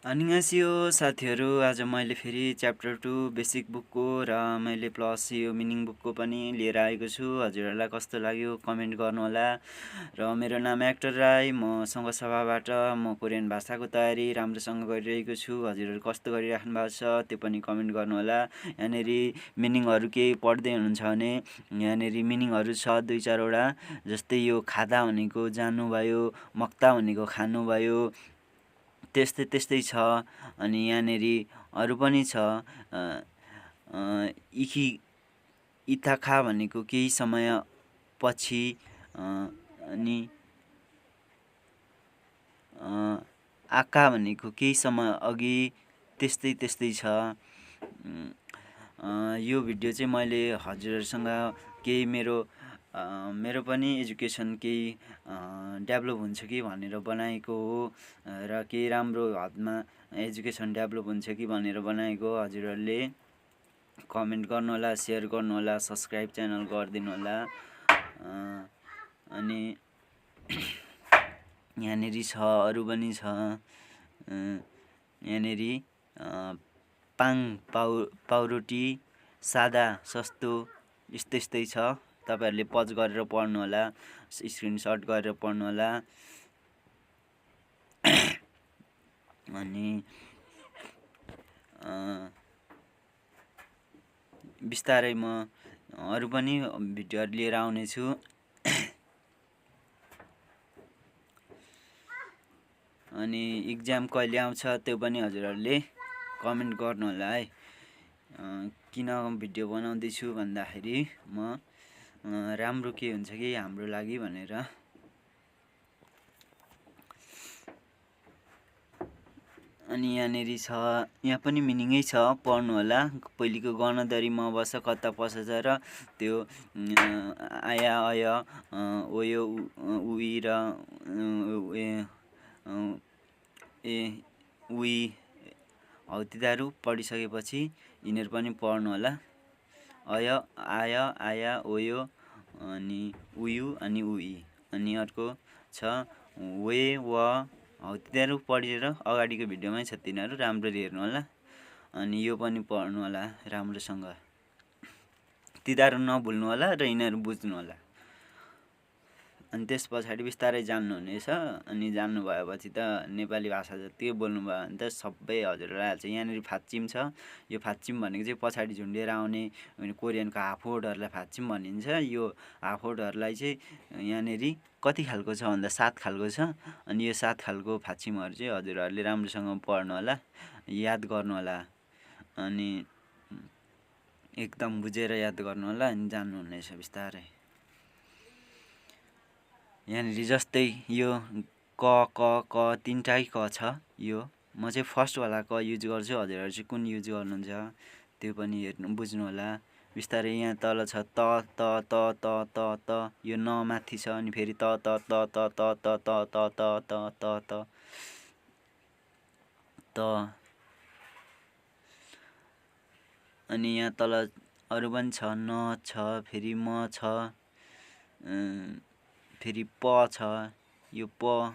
अन्यस्यो साथीहरू, आज मैले फेरि च्याप्टर 2 बेसिक बुकको र मैले प्लस यो मिनिङ बुकको पनि लिएर आएको छु। हजुरहरूलाई कस्तो लाग्यो कमेन्ट गर्नुहोला। र मेरो नाम एक्टर राई, म सङ्घसभाबाट म कोरियन भाषाको तयारी राम्रोसँग गरिरहेको छु। हजुरहरू कस्तो गरिराख्नु भएको छ त्यो पनि कमेन्ट गर्नुहोला। यहाँनिर मिनिङहरू केही पढ्दै हुनुहुन्छ भने यहाँनिर मिनिङहरू छ 2-4 वटा। जस्तै यो खादा भनेको जानु भयो, मक्ता भनेको खानु भयो, त्यस्तै छ। अनि यहाँनिर अरू पनि छ। इथाखा भनेको केही समय पछि, अनि आका भनेको केही समय अघि, त्यस्तै छ। यो भिडियो चाहिँ मैले हजुरहरूसँग केही मेरो पनि एजुकेसन केही डेभलप हुन्छ कि भनेर बनाएको हो र केही राम्रो हदमा एजुकेसन डेभलप हुन्छ कि भनेर बनाएको। हजुरहरूले कमेन्ट गर्नुहोला, सेयर गर्नुहोला, सब्सक्राइब च्यानल गरिदिनु होला। अनि यहाँनिर छ, अरू पनि छ। यहाँनिर पाङ पाउरोटी, सादा सस्तो, यस्तै छ। तपाईहरूले पज गरेर पढ्नुहोला, स्क्रिनसट गरेर पढ्नुहोला। अनि बिस्तारै म अरू पनि भिडियोहरू लिएर आउनेछु। अनि इक्जाम कहिले आउँछ त्यो पनि हजुरहरूले कमेन्ट गर्नुहोला है। किन भिडियो बनाउँदैछु भन्दाखेरि म राम्रो के हुन्छ कि हाम्रो लागि भनेर। अनि यहाँनिर छ, यहाँ पनि मिनिङै छ, पढ्नु होला। पहिलेको गणदरी म बस कता पसछ र त्यो आया अय ओयो उई र उई हौ तिनीहरू पढिसकेपछि यिनीहरू पनि पढ्नु होला। अय, आय, आया, ओयो, अनि उयु अनि उई। अनि अर्को छ वे, व, हौ तिनीहरू पढेर अगाडिको भिडियोमै छ, तिनीहरू राम्ररी हेर्नु होला। अनि यो पनि पढ्नु होला राम्रोसँग, तिनीहरू नभुल्नु होला र यिनीहरू बुझ्नु होला। अनि त्यस पछाडि बिस्तारै जान्नुहुनेछ। अनि जान्नु भएपछि त नेपाली भाषा जति बोल्नु भयो भने त सबै हजुरलाई हाल्छ। यहाँनिर फाच्चिम छ। यो फाच्चिम भनेको चाहिँ पछाडि झुन्डेर आउने कोरियनको हाफवर्डहरूलाई फाच्चिम भनिन्छ। यो हाफवर्डहरूलाई चाहिँ यहाँनिर कति खालको छ भन्दा 7 खालको छ। अनि यो 7 खालको फाच्चिमहरू चाहिँ हजुरहरूले राम्रोसँग पढ्नु होला, याद गर्नु होला। अनि एकदम बुझेर याद गर्नु होला, अनि जान्नुहुनेछ बिस्तारै। यहाँनिर जस्तै यो क क 3टा क छ। यो म चाहिँ फर्स्टवाला क युज गर्छु, हजुरहरू चाहिँ कुन युज गर्नुहुन्छ त्यो पनि बुझ्नु होला। बिस्तारै यहाँ तल छ त त त त त त, यो न माथि छ। अनि फेरि त त त त त त त त त त त त त। अनि यहाँ तल अरू पनि छ, न छ, फेरि म छ, फेरि प छ। यो प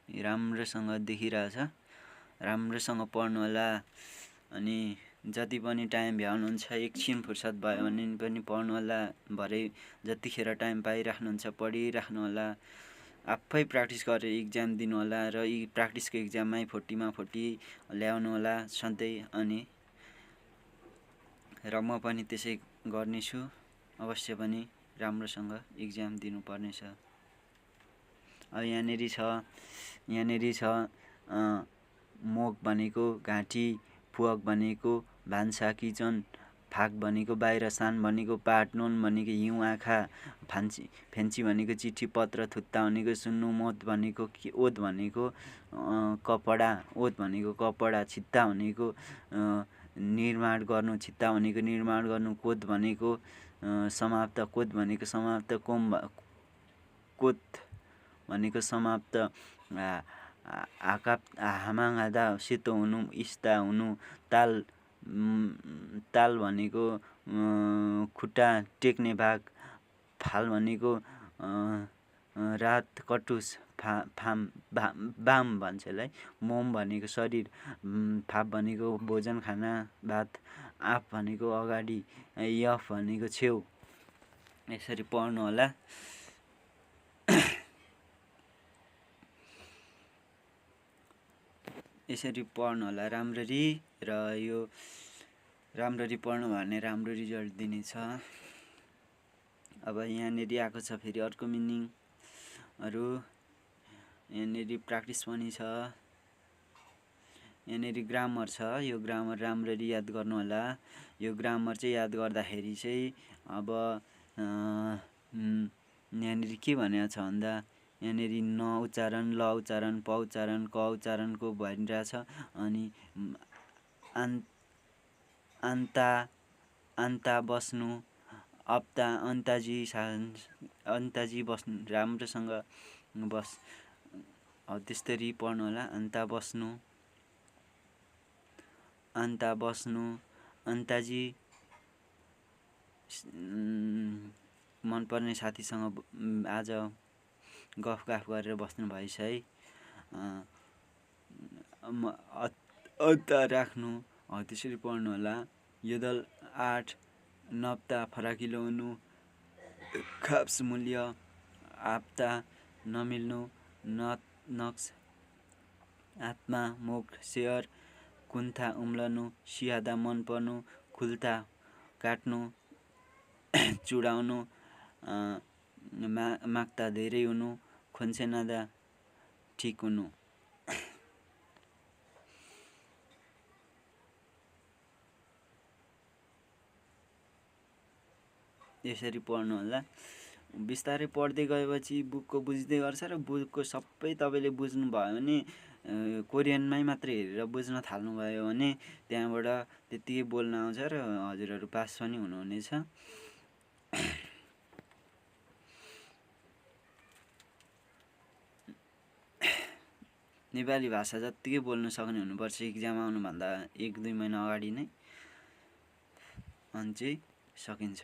राम्रोसँग देखिरहेछ, राम्रोसँग पढ्नु होला। अनि जति पनि टाइम भ्याउनुहुन्छ एकछिन फुर्सद भयो भने पनि पढ्नु होला। भरे जतिखेर टाइम पाइराख्नुहुन्छ पढिराख्नु होला। आफै प्र्याक्टिस गरेर इक्जाम दिनु होला र यी प्र्याक्टिसको इक्जाममै 40मा 40 ल्याउनु होला सधैँ। अनि र म पनि त्यसै गर्नेछु, अवश्य पनि राम्रोसँग इक्जाम दिनुपर्नेछ। अब यहाँनिर छ मोक भनेको घाँटी, फुवक भनेको भान्सा किचन, फाक भनेको बाहिर, सान भनेको पाट, नोन भनेको हिउँ आँखा, फेन्ची भनेको चिठी पत्र, थुत्ता भनेको सुन्नु, मोत भनेको ओत भनेको कपडा, ओत भनेको कपडा, छित्ता भनेको निर्माण गर्नु, छित्ता भनेको निर्माण गर्नु, कोत भनेको समाप्त, कोत भनेको समाप्त, कोत भनेको समाप्त, हामाङ हादा सेतो हुनु, इस्ता हुनु, ताल भनेको खुट्टा टेक्ने भाग, फाल भनेको रात कटुस बाम भन्छ यसलाई। मोम भनेको शरीर, फाप भनेको भोजन खाना भात, आफ भनेको अगाडि, यफ भनेको छेउ। यसरी पढ्नु होला। यसरी पढ्नु होला राम्ररी, र यो राम्ररी पढ्नु भयो भने राम्रो रिजल्ट दिनेछ। अब यहाँनिर आएको छ फेरि अर्को मिनिङहरू। यहाँनिर प्र्याक्टिस पनि छ। यहाँनिर ग्रामर छ। यो ग्रामर राम्ररी याद गर्नु होला। यो ग्रामर चाहिँ याद गर्दाखेरि चाहिँ अब यहाँनिर के भनेको छ भन्दा यहाँनिर न उच्चारण, ल उच्चारण, प उच्चारण, क उच्चारणको भनिरहेछ। अनि अन्ता बस्नु, अन्ताजी बस्नु, राम्रोसँग बस। हो त्यसरी पढ्नु होला। अन्ता बस्नु, अन्ताजी। मनपर्ने साथीसँग आज गफ गरेर बस्नु भएछ है। अन्ता राख्नु, हो त्यसरी पढ्नु होला। योदल 8, नप्ता फराकिलो हुनु, खाप्स मूल्य, आप्ता नमिल्नु, नक्स आत्मा, मुख सेयर, कुन्था उम्लनु, सियादा मन पर्नु, खुल्ता काट्नु, चुडाउनु, माग्दा धेरै हुनु, खोन्सेनादा ठिक हुनु। यसरी पढ्नु होला। बिस्तारै पढ्दै गएपछि बुकको बुझ्दै गर्छ र बुकको सबै तपाईँले बुझ्नुभयो भने कोरियनमै मात्रै हेरेर बुझ्न थाल्नुभयो भने त्यहाँबाट त्यतिकै बोल्न आउँछ र हजुरहरू पास पनि हुनुहुनेछ। नेपाली भाषा जत्तिकै बोल्न सक्ने हुनुपर्छ इक्जाम आउनुभन्दा 1-2 महिना अगाडि नै, अनि चाहिँ सकिन्छ।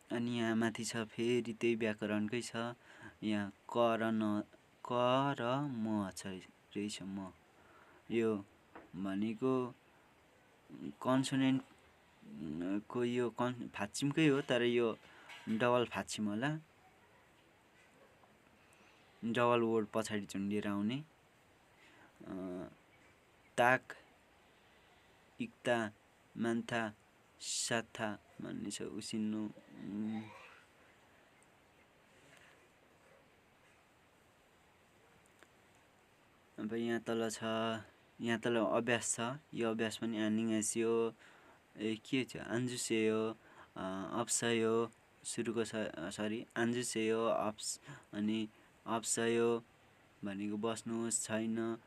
अनि यहाँ माथि छ फेरि त्यही व्याकरणकै छ। यहाँ क र म रहेछ। म यो भनेको कन्सोनेन्टको यो फाच्चिमकै हो, तर यो डबल फाच्चिम होला। डबल वर्ड पछाडि झुन्डिएर आउने। ताक, इक्ता, मान्था, साथा भन्ने छ। उसिन्नु। अब यहाँ तल छ, यहाँ तल अभ्यास छ। यो अभ्यास पनि आनिङासियो के छ, आन्जुसेयो, अप्सयो, सुरुको आन्जुसेयो, अनि अप्सयो भनेको बस्नुहोस्, छैन,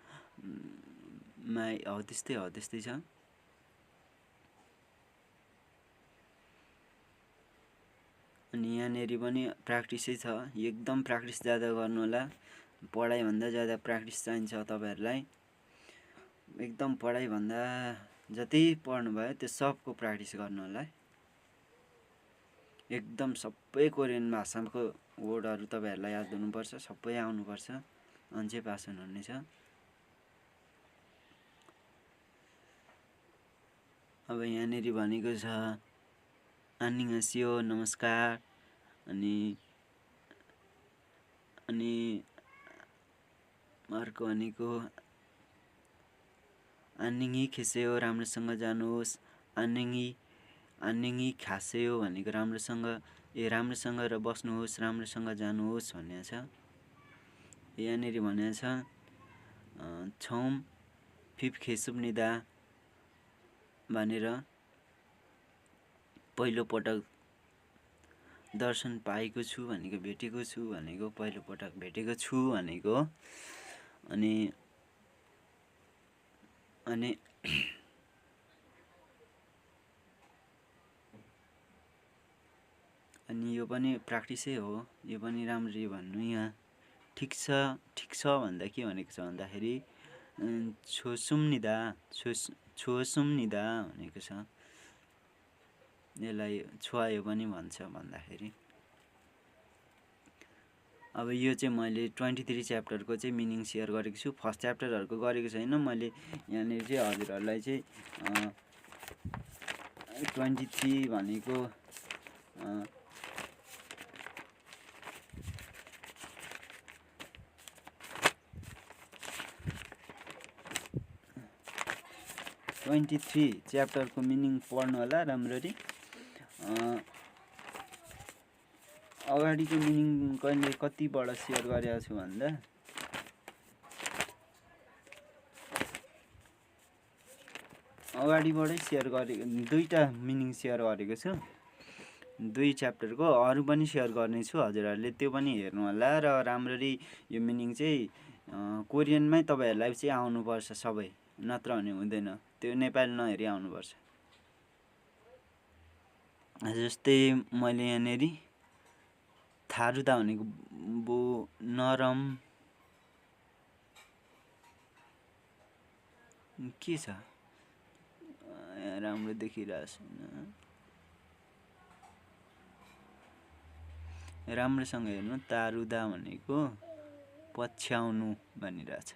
हो त्यस्तै छ। अनि यहाँनिर पनि प्र्याक्टिसै छ। एकदम प्र्याक्टिस ज्यादा गर्नु होला। पढाइभन्दा ज्यादा प्र्याक्टिस चाहिन्छ तपाईँहरूलाई। एकदम पढाइभन्दा जति पढ्नुभयो त्यो सबको प्र्याक्टिस गर्नु होला। एकदम सबै कोरियन भाषाको वर्डहरू तपाईँहरूलाई याद हुनुपर्छ, सबै आउनुपर्छ, अनि चाहिँ पास हुनुहुनेछ। अब यहाँनिर भनेको छ आनिङासियो, नमस्कार। अनि अर्को भनेको आनिङी खेसेयो, राम्रोसँग जानुहोस्। आनिङी खासेयो भनेको राम्रोसँग र बस्नुहोस्, राम्रोसँग जानुहोस् भनेको छ। यहाँनिर भनेको छ छौम फिफ खेसुप्निदा भनेर पहिलो पटक दर्शन पाएको छु भनेको, भेटेको छु भनेको, पहिलो पटक भेटेको छु भनेको। अनि यो पनि प्र्याक्टिसै हो। यो पनि राम्ररी भन्नु। यहाँ ठिक छ भन्दा के भनेको छ भन्दाखेरि छोसुम्निदा भनेको छ। यसलाई छुवायो पनि भन्छ भन्दाखेरि। अब यो चाहिँ मैले 23 च्याप्टरको चाहिँ मिनिङ सेयर गरेको छु। फर्स्ट च्याप्टरहरूको गरेको छैन मैले। यहाँनिर चाहिँ हजुरहरूलाई चाहिँ 23 भनेको अ, 23 च्याप्टरको मिनिङ पढ्नु होला राम्ररी। अगाडिको मिनिङ कहिले कतिबाट सेयर गरेको छु भन्दा अगाडिबाटै सेयर गरेको, दुईवटा मिनिङ सेयर गरेको छु। 2 च्याप्टरको अरू पनि सेयर गर्नेछु, हजुरहरूले त्यो पनि हेर्नु होला। र राम्ररी यो मिनिङ चाहिँ कोरियनमै तपाईँहरूलाई चाहिँ आउनुपर्छ सबै, नत्र भने हुँदैन। त्यो नेपाली नहेरी आउनुपर्छ। जस्तै मैले यहाँनिर थारुदा भनेको नरम के छ राम्रो देखिरहेको छैन, राम्रोसँग हेर्नु। तारुदा भनेको पछ्याउनु भनिरहेछ।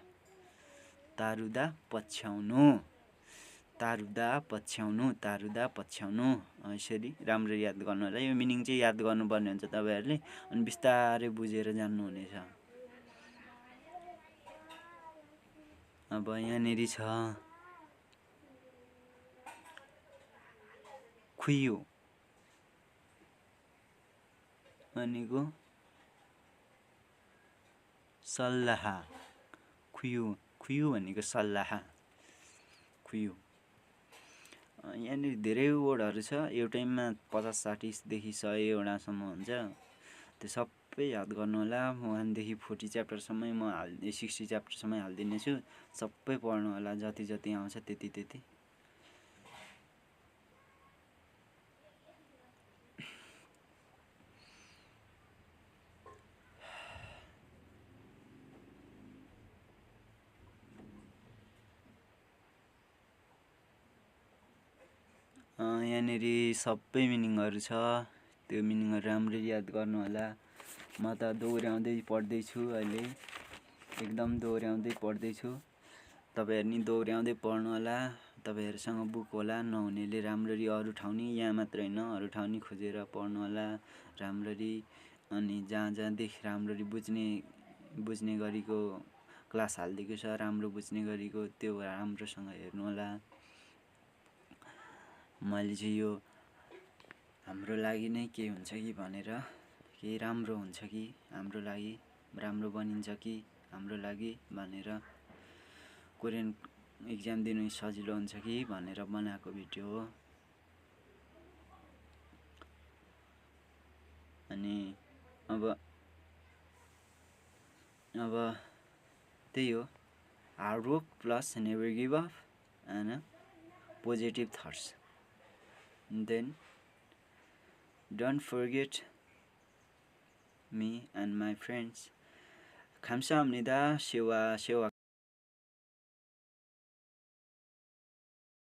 तारुदा पछ्याउनु, तारुदा पछ्याउनु, तारुदा पछ्याउनु। यसरी राम्रो याद गर्नु होला। यो मिनिङ चाहिँ याद गर्नुपर्ने हुन्छ तपाईँहरूले, अनि बिस्तारै बुझेर जान्नुहुनेछ। अब यहाँनिर छ खुइयो भनेको सल्लाह। खुइयो, खुइयो भनेको सल्लाह, खुइयो। यहाँनिर धेरै वर्डहरू छ, एउटैमा 50-60देखि 100वटासम्म हुन्छ। त्यो सबै याद गर्नु होला। 1 देखि 40 च्याप्टरसम्मै म 60 च्याप्टरसम्मै हालिदिनेछु। सबै पढ्नु होला, जति जति आउँछ त्यति त्यति। यहाँनिर सबै मिनिङहरू छ, त्यो मिनिङहरू राम्ररी याद गर्नु होला। म त दोहोऱ्याउँदै पढ्दैछु अहिले, एकदम दोहोऱ्याउँदै पढ्दैछु। तपाईँहरू नि दोहोऱ्याउँदै पढ्नु होला। तपाईँहरूसँग बुक होला, नहुनेले राम्ररी अरू ठाउँ नि, यहाँ मात्र होइन अरू ठाउँ नि खोजेर पढ्नु होला राम्ररी। अनि जहाँदेखि राम्ररी बुझ्ने गरीको क्लास हालिदिएको छ, राम्रो बुझ्ने गरीको, त्यो राम्रोसँग हेर्नु होला। मैले चाहिँ यो हाम्रो लागि नै के हुन्छ कि भनेर, केही राम्रो हुन्छ कि हाम्रो लागि, राम्रो बनिन्छ कि हाम्रो लागि भनेर, कोरियन इक्जाम दिनु सजिलो हुन्छ कि भनेर बनाएको भिडियो हो। अनि अब त्यही हो, hard work plus never give up and positive thoughts. And then don't forget me and my friends. 감사합니다.